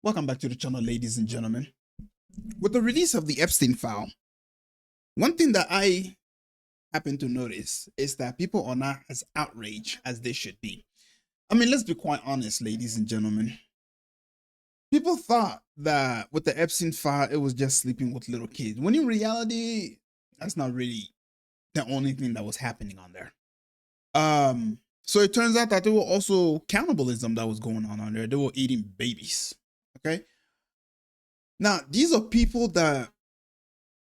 Welcome back to the channel, ladies and gentlemen. With the release of the Epstein file, one thing that I happen to notice is that people are not as outraged as they should be. I mean, let's be quite honest, ladies and gentlemen. People thought that with the Epstein file, it was just sleeping with little kids, when in reality, that's not really the only thing that was happening on there. So it turns out that there were also cannibalism that was going on there. They were eating babies. Okay. Now, these are people that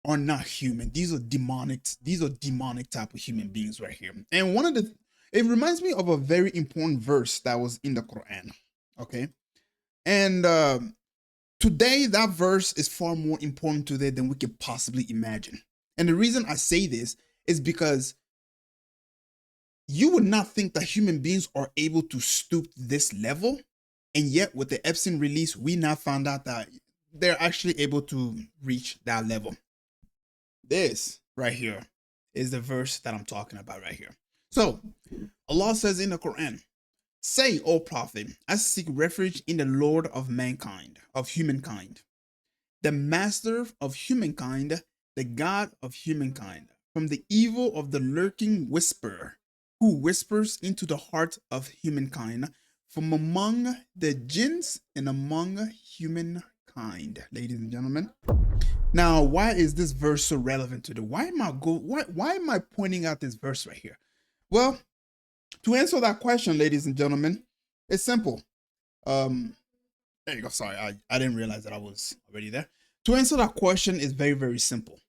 are not human. These are demonic type of human beings right here. And it reminds me of a very important verse that was in the Quran. Okay. And today, that verse is far more important today than we could possibly imagine. And the reason I say this is because you would not think that human beings are able to stoop this level. And yet with the Epstein release, we now found out that they're actually able to reach that level. This right here is the verse that I'm talking about right here. So Allah says in the Quran, "Say, O Prophet, I seek refuge in the Lord of mankind, of humankind, the master of humankind, the God of humankind, from the evil of the lurking whisperer, who whispers into the heart of humankind, from among the jinns and among humankind." Ladies and gentlemen, now why is this verse so relevant today? Why am I pointing out this verse right here? Well, to answer that question, ladies and gentlemen, it's simple. There you go. Sorry, I didn't realize that I was already there. To answer that question is very, very simple.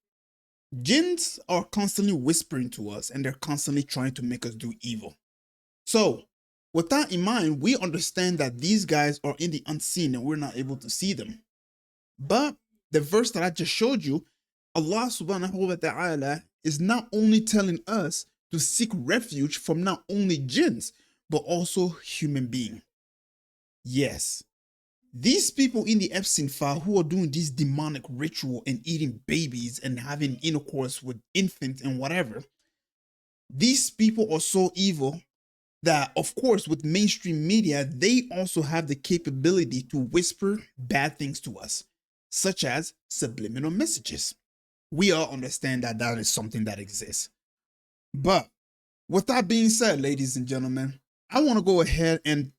Jinns are constantly whispering to us, and they're constantly trying to make us do evil. So with that in mind, we understand that these guys are in the unseen and we're not able to see them. But the verse that I just showed you, Allah subhanahu wa ta'ala is not only telling us to seek refuge from not only jinns, but also human beings. Yes, these people in the Epstein file who are doing this demonic ritual and eating babies and having intercourse with infants and whatever, these people are so evil that, of course, with mainstream media, they also have the capability to whisper bad things to us, such as subliminal messages. We all understand that that is something that exists. But with that being said, ladies and gentlemen, I want to go ahead and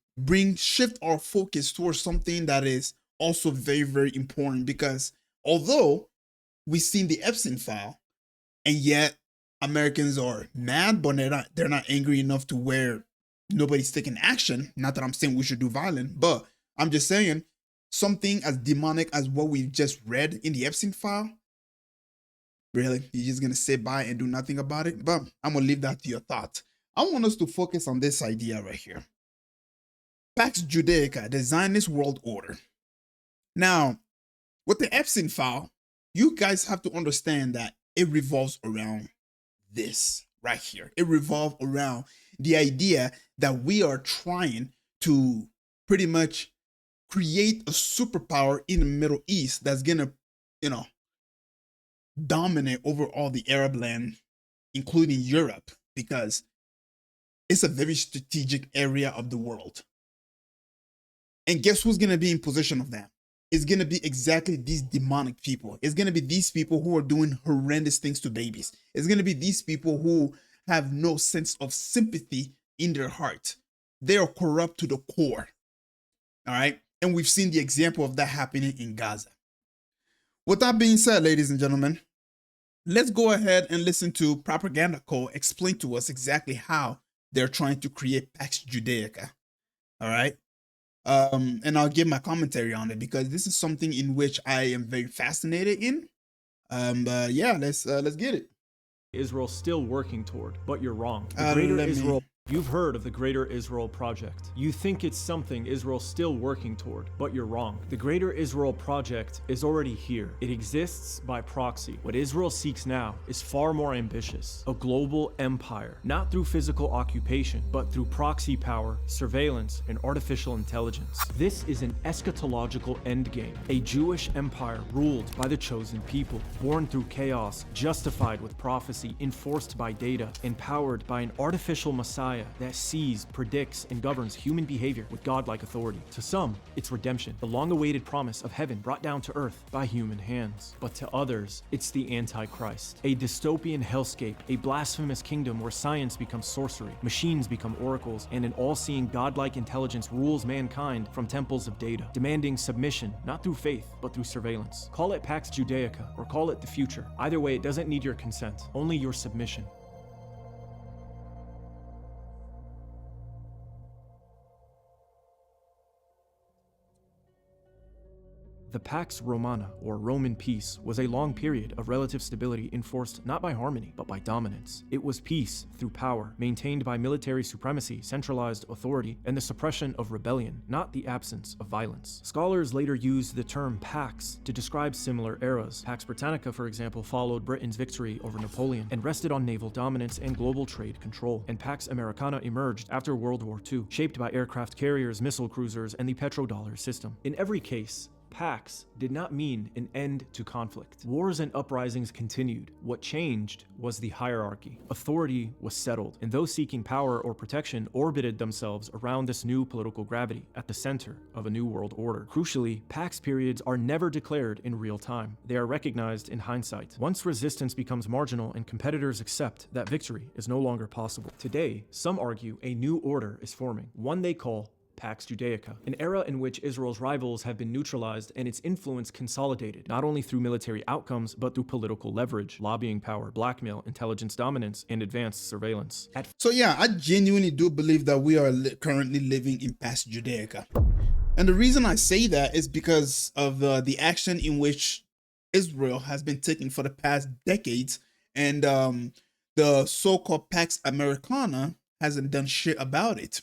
shift our focus towards something that is also very, very important, because although we've seen the Epstein file, and yet Americans are mad, but they're not angry enough to where nobody's taking action. Not that I'm saying we should do violence, but I'm just saying something as demonic as what we've just read in the Epstein file. Really? You're just going to sit by and do nothing about it? But I'm going to leave that to your thought. I want us to focus on this idea right here. Pax Judaica, the Zionist world order. Now, with the Epstein file, you guys have to understand that it revolves around this right here. It revolves around the idea that we are trying to pretty much create a superpower in the Middle East that's gonna, dominate over all the Arab land, including Europe, because it's a very strategic area of the world. And guess who's gonna be in possession of that? It's gonna be exactly these demonic people. It's gonna be these people who are doing horrendous things to babies. It's gonna be these people who have no sense of sympathy in their heart. They are corrupt to the core. All right. And we've seen the example of that happening in Gaza. With that being said, ladies and gentlemen, let's go ahead and listen to Propaganda Co. explain to us exactly how they're trying to create Pax Judaica. All right. And I'll give my commentary on it, because this is something in which I am very fascinated in. Yeah, let's get it. Israel still working toward, but you're wrong. The Greater Israel. You've heard of the Greater Israel Project. You think it's something Israel's still working toward, but you're wrong. The Greater Israel Project is already here. It exists by proxy. What Israel seeks now is far more ambitious. A global empire, not through physical occupation, but through proxy power, surveillance, and artificial intelligence. This is an eschatological endgame. A Jewish empire ruled by the chosen people, born through chaos, justified with prophecy, enforced by data, empowered by an artificial Messiah, Messiah that sees, predicts, and governs human behavior with godlike authority. To some, it's redemption, the long-awaited promise of heaven brought down to earth by human hands. But to others, it's the Antichrist, a dystopian hellscape, a blasphemous kingdom where science becomes sorcery, machines become oracles, and an all-seeing godlike intelligence rules mankind from temples of data, demanding submission, not through faith, but through surveillance. Call it Pax Judaica, or call it the future. Either way, it doesn't need your consent, only your submission. The Pax Romana, or Roman peace, was a long period of relative stability enforced not by harmony, but by dominance. It was peace through power, maintained by military supremacy, centralized authority, and the suppression of rebellion, not the absence of violence. Scholars later used the term Pax to describe similar eras. Pax Britannica, for example, followed Britain's victory over Napoleon and rested on naval dominance and global trade control. And Pax Americana emerged after World War II, shaped by aircraft carriers, missile cruisers, and the petrodollar system. In every case, Pax did not mean an end to conflict. Wars and uprisings continued. What changed was the hierarchy. Authority was settled, and those seeking power or protection orbited themselves around this new political gravity at the center of a new world order. Crucially, Pax periods are never declared in real time. They are recognized in hindsight. Once resistance becomes marginal and competitors accept that victory is no longer possible. Today, some argue a new order is forming, one they call Pax Judaica, an era in which Israel's rivals have been neutralized and its influence consolidated, not only through military outcomes, but through political leverage, lobbying power, blackmail, intelligence dominance, and advanced surveillance. So yeah, I genuinely do believe that we are currently living in Pax Judaica. And the reason I say that is because of the action in which Israel has been taking for the past decades, and the so-called Pax Americana hasn't done shit about it.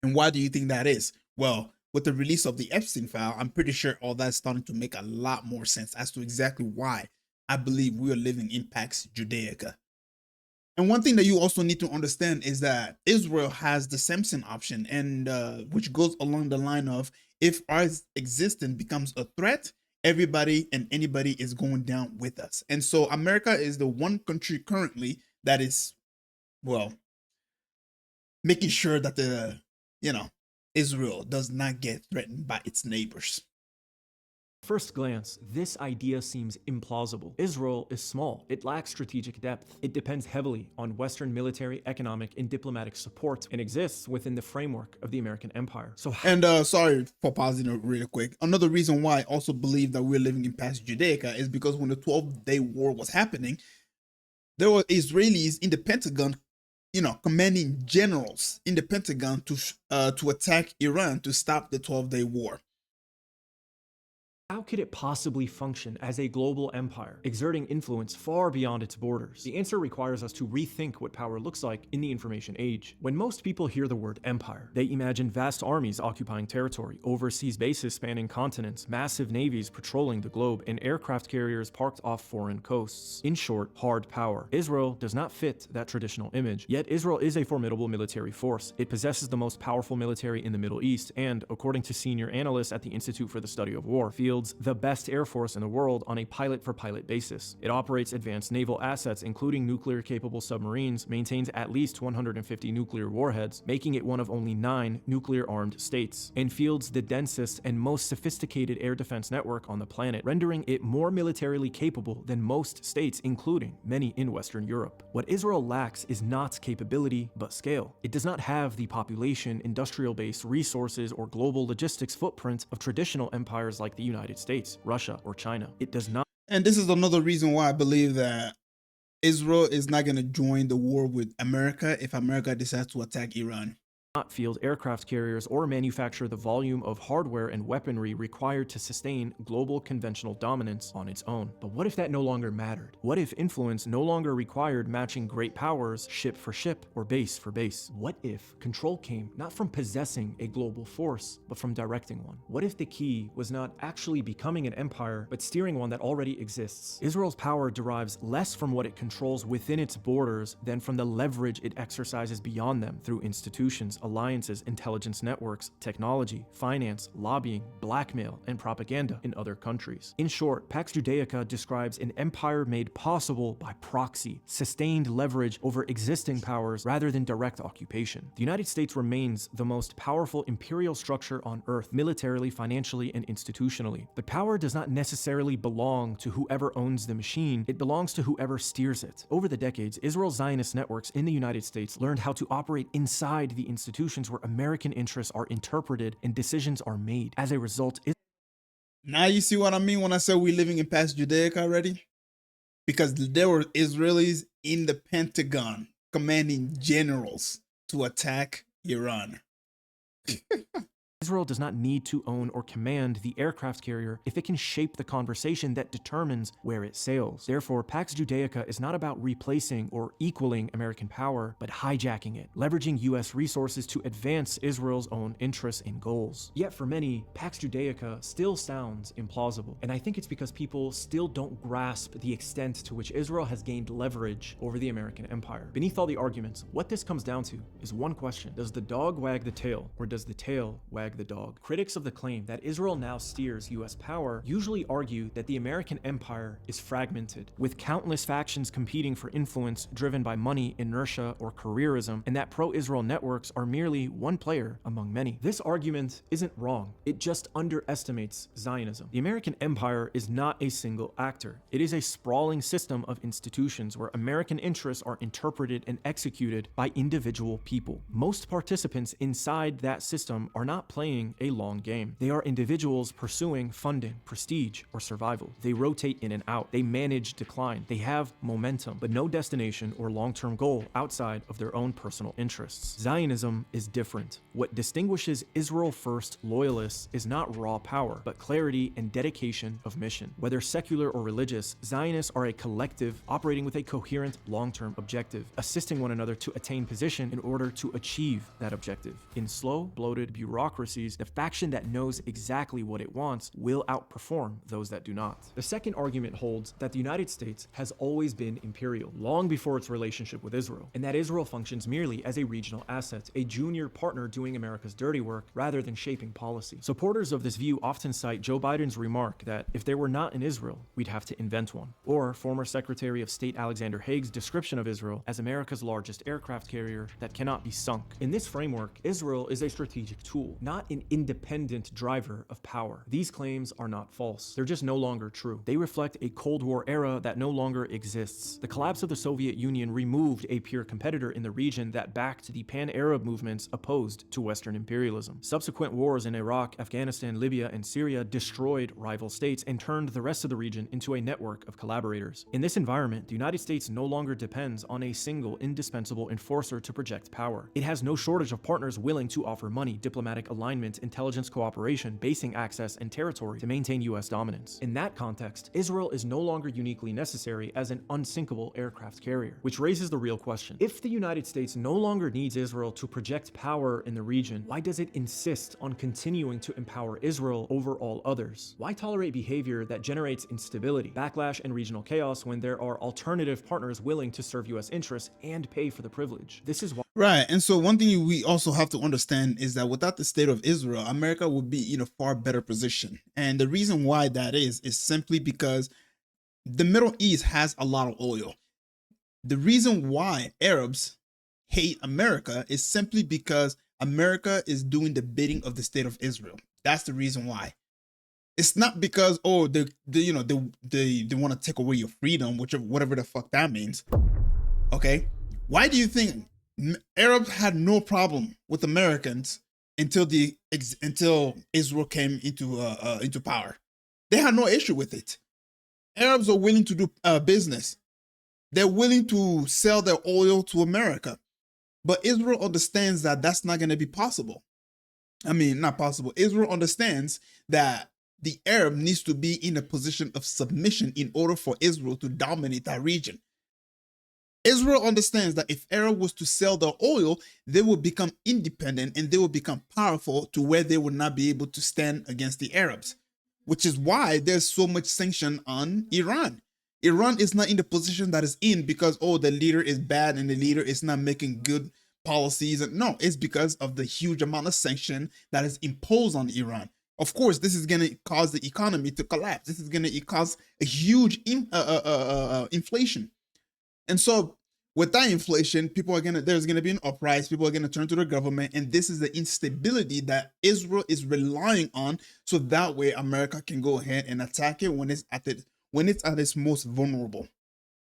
And why do you think that is? Well, with the release of the Epstein file, I'm pretty sure all that's starting to make a lot more sense as to exactly why I believe we are living in Pax Judaica. And one thing that you also need to understand is that Israel has the Samson option, and which goes along the line of, if our existence becomes a threat, everybody and anybody is going down with us. And so America is the one country currently that is, well, making sure that Israel does not get threatened by its neighbors. First glance, this idea seems implausible. Israel is small. It lacks strategic depth. It depends heavily on Western military, economic, and diplomatic support, and exists within the framework of the American empire. And sorry for pausing it real quick. Another reason why I also believe that we're living in Pax Judaica is because when the 12-day war was happening, there were Israelis in the Pentagon, commanding generals in the Pentagon to attack Iran to stop the 12-day war. How could it possibly function as a global empire, exerting influence far beyond its borders? The answer requires us to rethink what power looks like in the information age. When most people hear the word empire, they imagine vast armies occupying territory, overseas bases spanning continents, massive navies patrolling the globe, and aircraft carriers parked off foreign coasts. In short, hard power. Israel does not fit that traditional image, yet Israel is a formidable military force. It possesses the most powerful military in the Middle East, and, according to senior analysts at the Institute for the Study of War, fields the best air force in the world on a pilot-for-pilot basis. It operates advanced naval assets, including nuclear-capable submarines, maintains at least 150 nuclear warheads, making it one of only 9 nuclear-armed states, and fields the densest and most sophisticated air defense network on the planet, rendering it more militarily capable than most states, including many in Western Europe. What Israel lacks is not capability, but scale. It does not have the population, industrial base, resources, or global logistics footprint of traditional empires like the United States, Russia, or China. It does not. And this is another reason why I believe that Israel is not going to join the war with America if America decides to attack Iran. Not field aircraft carriers or manufacture the volume of hardware and weaponry required to sustain global conventional dominance on its own. But what if that no longer mattered? What if influence no longer required matching great powers ship for ship or base for base? What if control came not from possessing a global force, but from directing one? What if the key was not actually becoming an empire, but steering one that already exists? Israel's power derives less from what it controls within its borders than from the leverage it exercises beyond them through institutions, alliances, intelligence networks, technology, finance, lobbying, blackmail, and propaganda in other countries. In short, Pax Judaica describes an empire made possible by proxy, sustained leverage over existing powers rather than direct occupation. The United States remains the most powerful imperial structure on Earth, militarily, financially, and institutionally. But power does not necessarily belong to whoever owns the machine, it belongs to whoever steers it. Over the decades, Israel Zionist networks in the United States learned how to operate inside the institutions where American interests are interpreted and decisions are made. As a result, now you see what I mean when I say we're living in Pax Judaica already? Because there were Israelis in the Pentagon commanding generals to attack Iran. Israel does not need to own or command the aircraft carrier if it can shape the conversation that determines where it sails. Therefore, Pax Judaica is not about replacing or equaling American power, but hijacking it, leveraging US resources to advance Israel's own interests and goals. Yet for many, Pax Judaica still sounds implausible, and I think it's because people still don't grasp the extent to which Israel has gained leverage over the American empire. Beneath all the arguments, what this comes down to is one question: does the dog wag the tail, or does the tail wag the dog? Critics of the claim that Israel now steers US power usually argue that the American empire is fragmented, with countless factions competing for influence driven by money, inertia, or careerism, and that pro-Israel networks are merely one player among many. This argument isn't wrong, it just underestimates Zionism. The American empire is not a single actor. It is a sprawling system of institutions where American interests are interpreted and executed by individual people. Most participants inside that system are not playing a long game. They are individuals pursuing funding, prestige, or survival. They rotate in and out. They manage decline. They have momentum, but no destination or long-term goal outside of their own personal interests. Zionism is different. What distinguishes Israel First loyalists is not raw power, but clarity and dedication of mission. Whether secular or religious, Zionists are a collective operating with a coherent long-term objective, assisting one another to attain position in order to achieve that objective. In slow, bloated bureaucracies, the faction that knows exactly what it wants will outperform those that do not. The second argument holds that the United States has always been imperial, long before its relationship with Israel, and that Israel functions merely as a regional asset, a junior partner doing America's dirty work rather than shaping policy. Supporters of this view often cite Joe Biden's remark that if there were not an Israel, we'd have to invent one, or former Secretary of State Alexander Haig's description of Israel as America's largest aircraft carrier that cannot be sunk. In this framework, Israel is a strategic tool, not an independent driver of power. These claims are not false. They're just no longer true. They reflect a Cold War era that no longer exists. The collapse of the Soviet Union removed a peer competitor in the region that backed the pan-Arab movements opposed to Western imperialism. Subsequent wars in Iraq, Afghanistan, Libya, and Syria destroyed rival states and turned the rest of the region into a network of collaborators. In this environment, the United States no longer depends on a single indispensable enforcer to project power. It has no shortage of partners willing to offer money, diplomatic alignment, intelligence cooperation, basing access, and territory to maintain US dominance. In that context, Israel is no longer uniquely necessary as an unsinkable aircraft carrier, which raises the real question. If the United States no longer needs Israel to project power in the region, why does it insist on continuing to empower Israel over all others? Why tolerate behavior that generates instability, backlash, and regional chaos when there are alternative partners willing to serve US interests and pay for the privilege? This is why. Right. And so one thing we also have to understand is that without the state of Israel, America would be in a far better position. And the reason why that is simply because the Middle East has a lot of oil. The reason why Arabs hate America is simply because America is doing the bidding of the state of Israel. That's the reason why. It's not because, oh, they want to take away your freedom, whatever the fuck that means. Okay. Why do you think Arabs had no problem with Americans until Israel came into power? They had no issue with it. Arabs are willing to do business. They're willing to sell their oil to America. But Israel understands that that's not going to be possible. I mean, not possible. Israel understands that the Arab needs to be in a position of submission in order for Israel to dominate that region. Israel understands that if Arab was to sell their oil, they will become independent and they will become powerful to where they will not be able to stand against the Arabs, which is why there's so much sanction on Iran. Iran is not in the position that is in because, oh, the leader is bad and the leader is not making good policies. And no, it's because of the huge amount of sanction that is imposed on Iran. Of course, this is going to cause the economy to collapse. This is going to cause a huge inflation. And so with that inflation, there's going to be an uprising. People are going to turn to the government. And this is the instability that Israel is relying on. So that way America can go ahead and attack it when it's at its most vulnerable.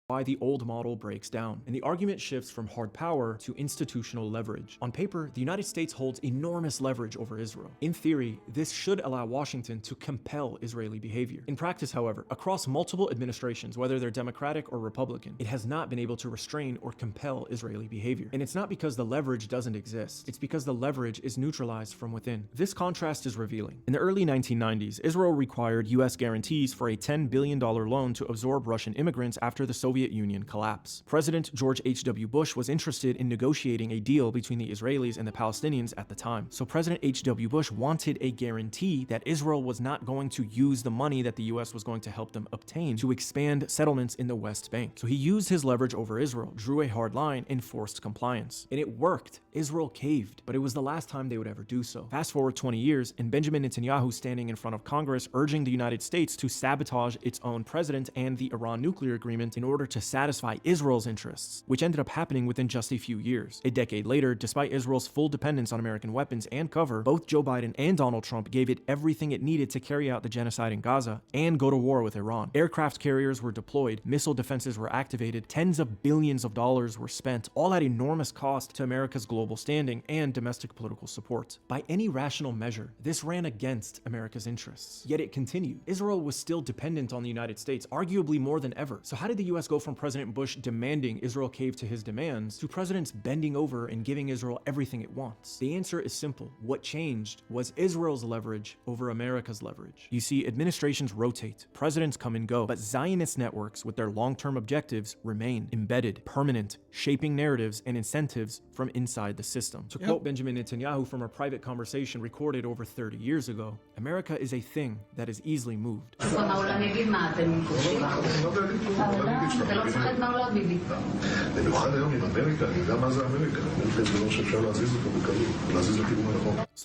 Why the old model breaks down, and the argument shifts from hard power to institutional leverage. On paper, the United States holds enormous leverage over Israel. In theory, this should allow Washington to compel Israeli behavior. In practice, however, across multiple administrations, whether they're Democratic or Republican, it has not been able to restrain or compel Israeli behavior. And it's not because the leverage doesn't exist, it's because the leverage is neutralized from within. This contrast is revealing. In the early 1990s, Israel required US guarantees for a $10 billion loan to absorb Russian immigrants after the Soviet Union collapse. President George H.W. Bush was interested in negotiating a deal between the Israelis and the Palestinians at the time. So President H.W. Bush wanted a guarantee that Israel was not going to use the money that the US was going to help them obtain to expand settlements in the West Bank. So he used his leverage over Israel, drew a hard line, and forced compliance. And it worked. Israel caved, but it was the last time they would ever do so. Fast forward 20 years, and Benjamin Netanyahu standing in front of Congress urging the United States to sabotage its own president and the Iran nuclear agreement in order to satisfy Israel's interests, which ended up happening within just a few years. A decade later, despite Israel's full dependence on American weapons and cover, both Joe Biden and Donald Trump gave it everything it needed to carry out the genocide in Gaza and go to war with Iran. Aircraft carriers were deployed, missile defenses were activated, tens of billions of dollars were spent, all at enormous cost to America's global standing and domestic political support. By any rational measure, this ran against America's interests. Yet it continued. Israel was still dependent on the United States, arguably more than ever. So how did the US go from President Bush demanding Israel cave to his demands to presidents bending over and giving Israel everything it wants? The answer is simple. What changed was Israel's leverage over America's leverage. You see, administrations rotate, presidents come and go, but Zionist networks with their long-term objectives remain embedded, permanent, shaping narratives and incentives from inside the system. To quote Benjamin Netanyahu from a private conversation recorded over 30 years ago, America is a thing that is easily moved. So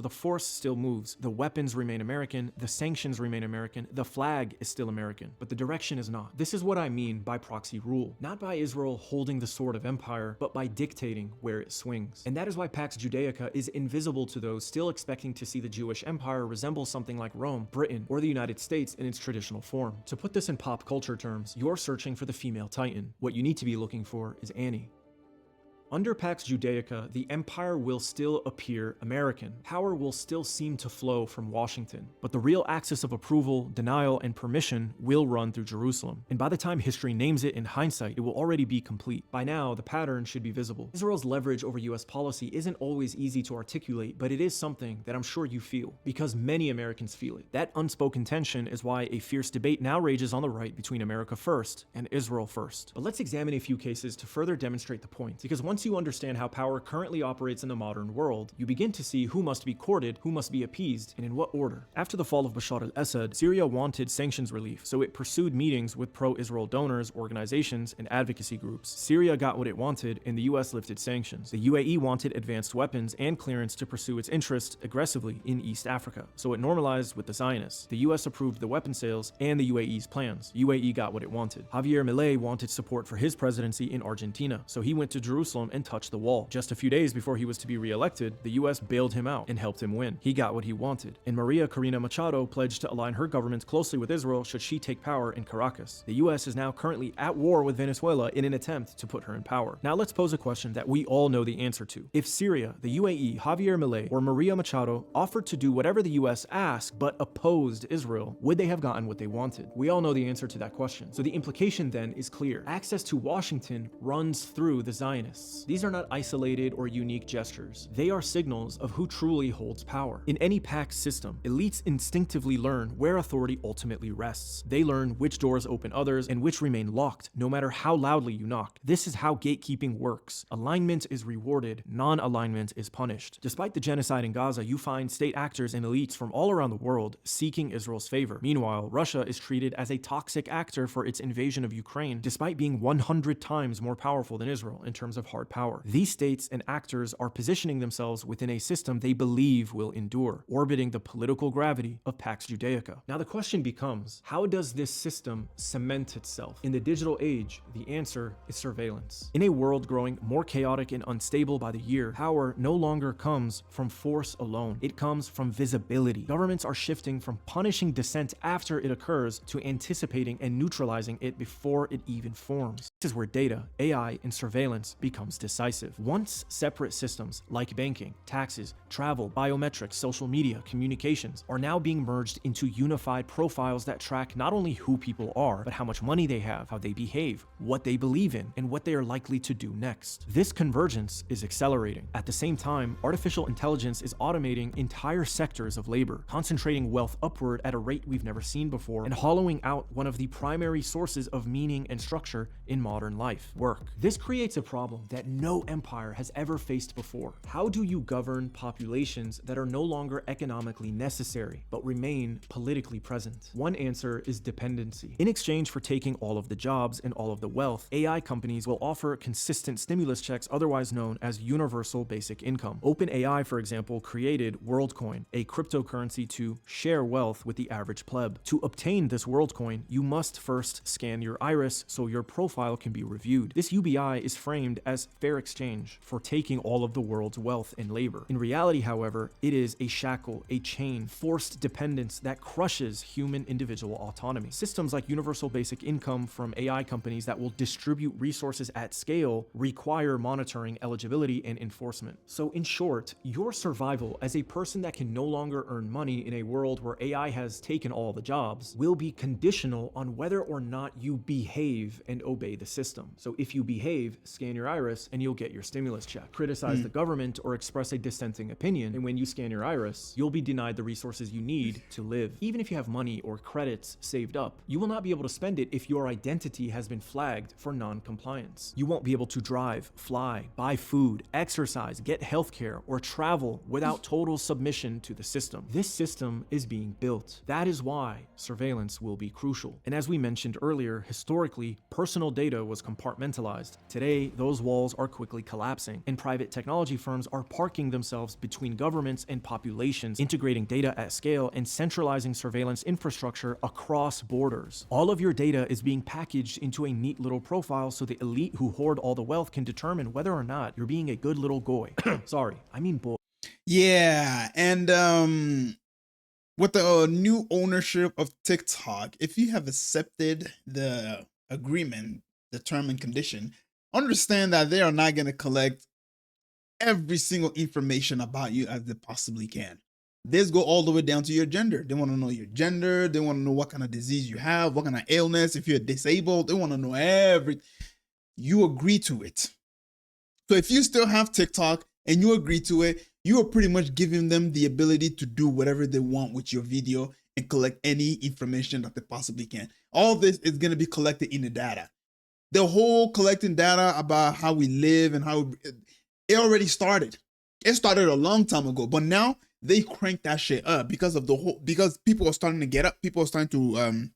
the force still moves, the weapons remain American, the sanctions remain American, the flag is still American, but the direction is not. This is what I mean by proxy rule. Not by Israel holding the sword of empire, but by dictating where it swings. And that is why Pax Judaica is invisible to those still expecting to see the Jewish empire resemble something like Rome, Britain, or the United States in its traditional form. To put this in pop culture terms, you're searching for the female Titan. What you need to be looking for is Annie. Under Pax Judaica, the empire will still appear American. Power will still seem to flow from Washington, but the real axis of approval, denial, and permission will run through Jerusalem. And by the time history names it in hindsight, it will already be complete. By now, the pattern should be visible. Israel's leverage over US policy isn't always easy to articulate, but it is something that I'm sure you feel, because many Americans feel it. That unspoken tension is why a fierce debate now rages on the right between America first and Israel first. But let's examine a few cases to further demonstrate the point, because once you understand how power currently operates in the modern world, you begin to see who must be courted, who must be appeased, and in what order. After the fall of Bashar al-Assad, Syria wanted sanctions relief, so it pursued meetings with pro-Israel donors, organizations, and advocacy groups. Syria got what it wanted, and the US lifted sanctions. The UAE wanted advanced weapons and clearance to pursue its interests aggressively in East Africa, so it normalized with the Zionists. The US approved the weapon sales and the UAE's plans. UAE got what it wanted. Javier Milei wanted support for his presidency in Argentina, so he went to Jerusalem and touched the wall. Just a few days before he was to be re-elected, the US bailed him out and helped him win. He got what he wanted. And Maria Corina Machado pledged to align her government closely with Israel should she take power in Caracas. The US is now currently at war with Venezuela in an attempt to put her in power. Now let's pose a question that we all know the answer to. If Syria, the UAE, Javier Milei, or Maria Machado offered to do whatever the US asked but opposed Israel, would they have gotten what they wanted? We all know the answer to that question. So the implication then is clear. Access to Washington runs through the Zionists. These are not isolated or unique gestures. They are signals of who truly holds power. In any Pax system, elites instinctively learn where authority ultimately rests. They learn which doors open others and which remain locked, no matter how loudly you knock. This is how gatekeeping works. Alignment is rewarded, non-alignment is punished. Despite the genocide in Gaza, you find state actors and elites from all around the world seeking Israel's favor. Meanwhile, Russia is treated as a toxic actor for its invasion of Ukraine, despite being 100 times more powerful than Israel in terms of hard hard power. These states and actors are positioning themselves within a system they believe will endure, orbiting the political gravity of Pax Judaica. Now the question becomes, how does this system cement itself? In the digital age, the answer is surveillance. In a world growing more chaotic and unstable by the year, power no longer comes from force alone. It comes from visibility. Governments are shifting from punishing dissent after it occurs to anticipating and neutralizing it before it even forms. This is where data, AI, and surveillance becomes decisive. Once separate systems like banking, taxes, travel, biometrics, social media, communications are now being merged into unified profiles that track not only who people are, but how much money they have, how they behave, what they believe in, and what they are likely to do next. This convergence is accelerating. At the same time, artificial intelligence is automating entire sectors of labor, concentrating wealth upward at a rate we've never seen before, and hollowing out one of the primary sources of meaning and structure in modern life: work. This creates a problem that no empire has ever faced before. How do you govern populations that are no longer economically necessary, but remain politically present? One answer is dependency. In exchange for taking all of the jobs and all of the wealth, AI companies will offer consistent stimulus checks, otherwise known as universal basic income. OpenAI, for example, created WorldCoin, a cryptocurrency to share wealth with the average pleb. To obtain this WorldCoin, you must first scan your iris so your profile can be reviewed. This UBI is framed as fair exchange for taking all of the world's wealth and labor. In reality, however, it is a shackle, a chain, forced dependence that crushes human individual autonomy. Systems like universal basic income from AI companies that will distribute resources at scale require monitoring, eligibility, and enforcement. So in short, your survival as a person that can no longer earn money in a world where AI has taken all the jobs will be conditional on whether or not you behave and obey the system. So if you behave, scan your iris and you'll get your stimulus check. Criticize the government or express a dissenting opinion, and when you scan your iris, you'll be denied the resources you need to live. Even if you have money or credits saved up, you will not be able to spend it if your identity has been flagged for non-compliance. You won't be able to drive, fly, buy food, exercise, get healthcare, or travel without total submission to the system. This system is being built. That is why surveillance will be crucial. And as we mentioned earlier, historically, personal data was compartmentalized. Today, those walls are quickly collapsing, and private technology firms are parking themselves between governments and populations, integrating data at scale and centralizing surveillance infrastructure across borders. All of your data is being packaged into a neat little profile so the elite who hoard all the wealth can determine whether or not you're being a good little goy. Sorry, I mean boy. Yeah, and with the new ownership of TikTok, if you have accepted the agreement, the term and condition, understand that they are not going to collect every single information about you as they possibly can. This go all the way down to your gender. They want to know your gender. They want to know what kind of disease you have, what kind of illness, if you're disabled. They want to know everything. You agree to it. So if you still have TikTok and you agree to it, you are pretty much giving them the ability to do whatever they want with your video and collect any information that they possibly can. All this is going to be collected in the data. The whole collecting data about how we live and how it already started. It started a long time ago, but now they crank that shit up because of because people are starting to get up. People are starting to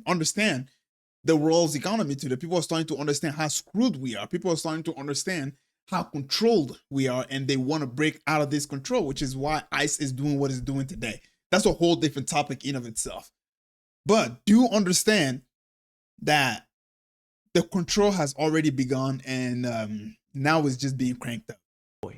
understand the world's economy today. People are starting to understand how screwed we are. People are starting to understand how controlled we are, and they want to break out of this control, which is why ICE is doing what it's doing today. That's a whole different topic in of itself. But do understand that the control has already begun, and now it's just being cranked up.